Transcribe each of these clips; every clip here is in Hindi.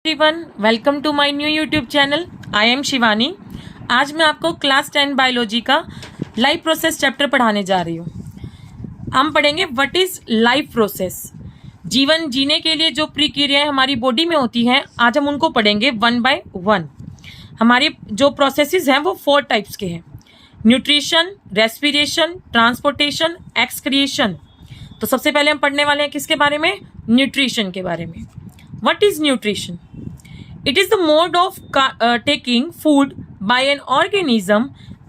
Everyone, welcome to my new YouTube channel. I am Shivani. आज मैं आपको क्लास 10 बायोलॉजी का लाइफ प्रोसेस चैप्टर पढ़ाने जा रही हूँ। हम पढ़ेंगे व्हाट इज लाइफ प्रोसेस। जीवन जीने के लिए जो प्रक्रियाएं हमारी बॉडी में होती हैं, आज हम उनको पढ़ेंगे वन बाय वन। हमारी जो प्रोसेसेस हैं वो 4 टाइप्स के हैं: न्यूट्रिशन, रेस्पिरेशन, ट्रांसपोर्टेशन, एक्सक्रिएशन। तो सबसे पहले हम पढ़ने वाले हैं किसके बारे में? न्यूट्रिशन के बारे में। What is nutrition? It is the mode of taking food by an organism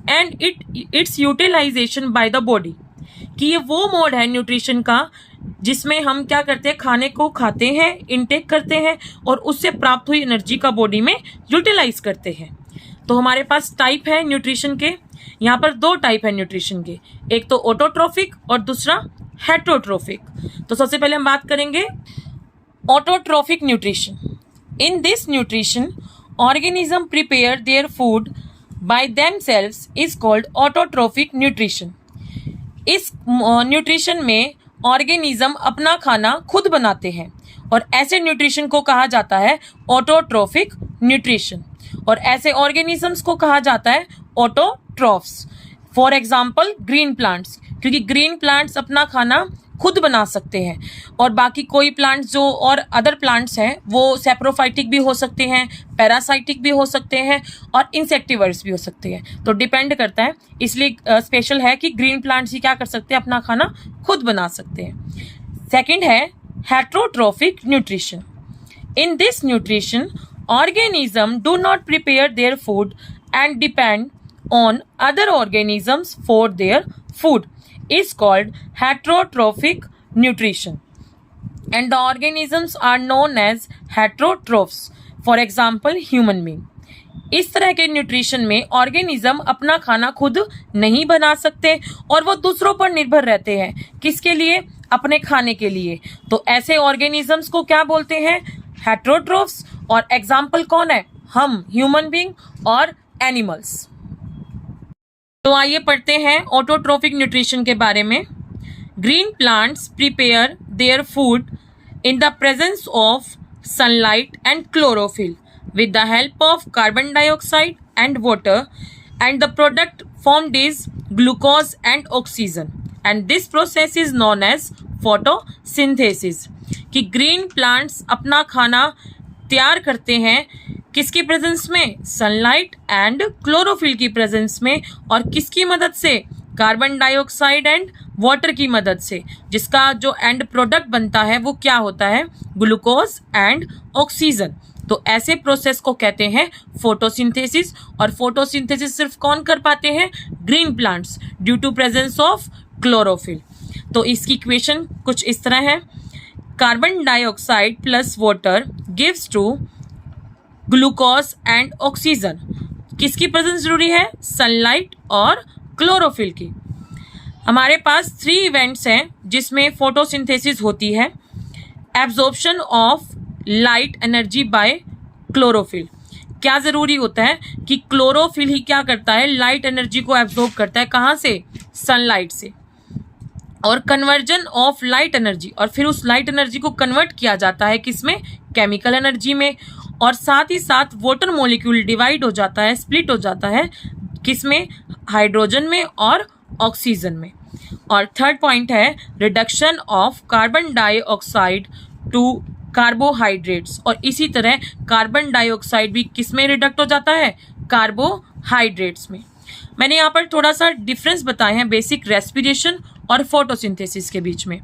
and its utilization by the body। कि ये वो मोड है न्यूट्रिशन का जिसमें हम क्या करते हैं, खाने को खाते हैं, इनटेक करते हैं और उससे प्राप्त हुई एनर्जी का बॉडी में यूटिलाइज करते हैं। तो हमारे पास टाइप है न्यूट्रिशन के। यहाँ पर 2 टाइप है न्यूट्रिशन के, एक तो ऑटोट्रोफिक और दूसरा हेटरोट्रोफिक। तो सबसे पहले हम बात करेंगे autotrophic nutrition. In this nutrition, organism prepare their food by themselves is called autotrophic nutrition. इस न्यूट्रिशन में ऑर्गेनिज्म अपना खाना खुद बनाते हैं और ऐसे न्यूट्रिशन को कहा जाता है ऑटोट्रोफिक न्यूट्रिशन। और ऐसे ऑर्गेनिजम्स को कहा जाता है autotrophs. For example green plants, क्योंकि ग्रीन प्लांट्स अपना खाना खुद बना सकते हैं। और बाकी कोई प्लांट्स जो और अदर प्लांट्स हैं वो सेप्रोफाइटिक भी हो सकते हैं, पैरासाइटिक भी हो सकते हैं और इंसेक्टिवर्स भी हो सकते हैं। तो डिपेंड करता है, इसलिए स्पेशल है कि ग्रीन प्लांट्स ही क्या कर सकते हैं, अपना खाना खुद बना सकते हैं। सेकंड है heterotrophic nutrition. In this nutrition organism do not prepare their food and depend on other organisms for their food is called heterotrophic nutrition and the organisms are known as heterotrophs, for example human being। इस तरह के न्यूट्रिशन में ऑर्गेनिज्म अपना खाना खुद नहीं बना सकते और वो दूसरों पर निर्भर रहते हैं। किसके लिए? अपने खाने के लिए। तो ऐसे ऑर्गेनिजम्स को क्या बोलते हैं? हेटरोट्रोफ्स। और एग्जाम्पल कौन है? हम, ह्यूमन बीइंग और एनिमल्स। तो आइए पढ़ते हैं ऑटोट्रोफिक न्यूट्रिशन के बारे में। Green plants prepare their food in the presence of sunlight and chlorophyll with the help of carbon dioxide and water and the product formed is glucose and oxygen and this process is known as photosynthesis. कि ग्रीन प्लांट्स अपना खाना तैयार करते हैं किसकी प्रेजेंस में? सनलाइट एंड क्लोरोफिल की प्रेजेंस में। और किसकी मदद से? कार्बन डाइऑक्साइड एंड वाटर की मदद से, जिसका जो एंड प्रोडक्ट बनता है वो क्या होता है? Glucose and oxygen. तो ऐसे प्रोसेस को कहते हैं फोटोसिंथेसिस। और फोटोसिंथेसिस सिर्फ कौन कर पाते हैं? Green plants, due to presence of chlorophyll. तो इसकी इक्वेशन कुछ इस तरह है: carbon dioxide plus water gives to glucose and oxygen. किसकी प्रेजेंस जरूरी है? सनलाइट और क्लोरोफिल की। हमारे पास 3 इवेंट्स हैं जिसमें फोटोसिंथेसिस होती है। Absorption of light energy by chlorophyll. क्या जरूरी होता है कि क्लोरोफिल ही क्या करता है? लाइट एनर्जी को एब्जॉर्ब करता है। कहाँ से? सनलाइट से। और कन्वर्जन ऑफ लाइट एनर्जी, और फिर उस लाइट एनर्जी को कन्वर्ट किया जाता है किसमें? केमिकल एनर्जी में। और साथ ही साथ वाटर मॉलिक्यूल डिवाइड हो जाता है, स्प्लिट हो जाता है किसमें? हाइड्रोजन में और ऑक्सीजन में। और थर्ड पॉइंट है reduction of carbon dioxide to carbohydrates. और इसी तरह कार्बन डाइऑक्साइड भी किसमें रिडक्ट हो जाता है? कार्बोहाइड्रेट्स में। मैंने यहाँ पर थोड़ा सा डिफरेंस बताए हैं बेसिक रेस्पिरेशन और फोटोसिंथेसिस के बीच में।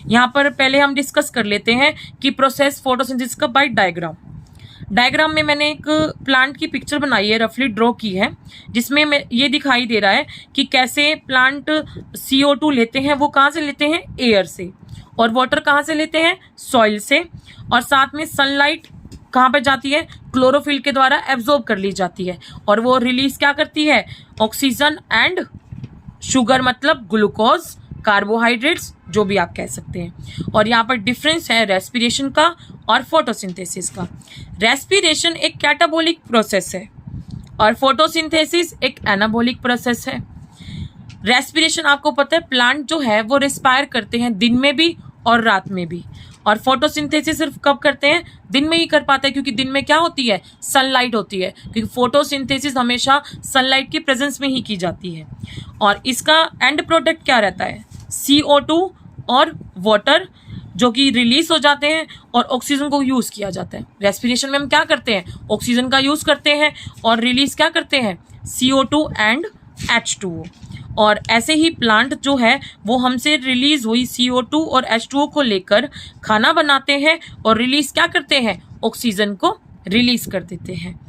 यहाँ पर पहले हम डिस्कस कर लेते हैं कि प्रोसेस फोटोसिंथेसिस का बाय डायग्राम में मैंने एक प्लांट की पिक्चर बनाई है, रफली ड्रॉ की है, जिसमें ये दिखाई दे रहा है कि कैसे प्लांट CO2 लेते हैं। वो कहाँ से लेते हैं? एयर से। और वाटर कहाँ से लेते हैं? सॉइल से। और साथ में सनलाइट कहाँ पे जाती है? क्लोरोफिल के द्वारा एब्जॉर्ब कर ली जाती है। और वो रिलीज क्या करती है? ऑक्सीजन एंड शुगर, मतलब ग्लूकोज, कार्बोहाइड्रेट्स, जो भी आप कह सकते हैं। और यहाँ पर डिफरेंस है रेस्पिरेशन का और फोटोसिंथेसिस का। रेस्पिरेशन एक कैटाबोलिक प्रोसेस है और फोटोसिंथेसिस एक एनाबोलिक प्रोसेस है। रेस्पिरेशन आपको पता है, प्लांट जो है वो रिस्पायर करते हैं दिन में भी और रात में भी। और फोटोसिंथेसिस सिर्फ कब करते हैं? दिन में ही कर पाते हैं, क्योंकि दिन में क्या होती है? सनलाइट होती है, क्योंकि फोटोसिंथेसिस हमेशा सनलाइट की प्रेजेंस में ही की जाती है। और इसका एंड प्रोडक्ट क्या रहता है? CO2 और वाटर, जो कि रिलीज हो जाते हैं और ऑक्सीजन को यूज किया जाता है। रेस्पिरेशन में हम क्या करते हैं? ऑक्सीजन का यूज करते हैं और रिलीज क्या करते हैं? CO2 and H2O। और ऐसे ही प्लांट जो है वो हमसे रिलीज हुई CO2 और H2O को लेकर खाना बनाते हैं और रिलीज क्या करते हैं? ऑक्सीजन को रिलीज कर देते हैं।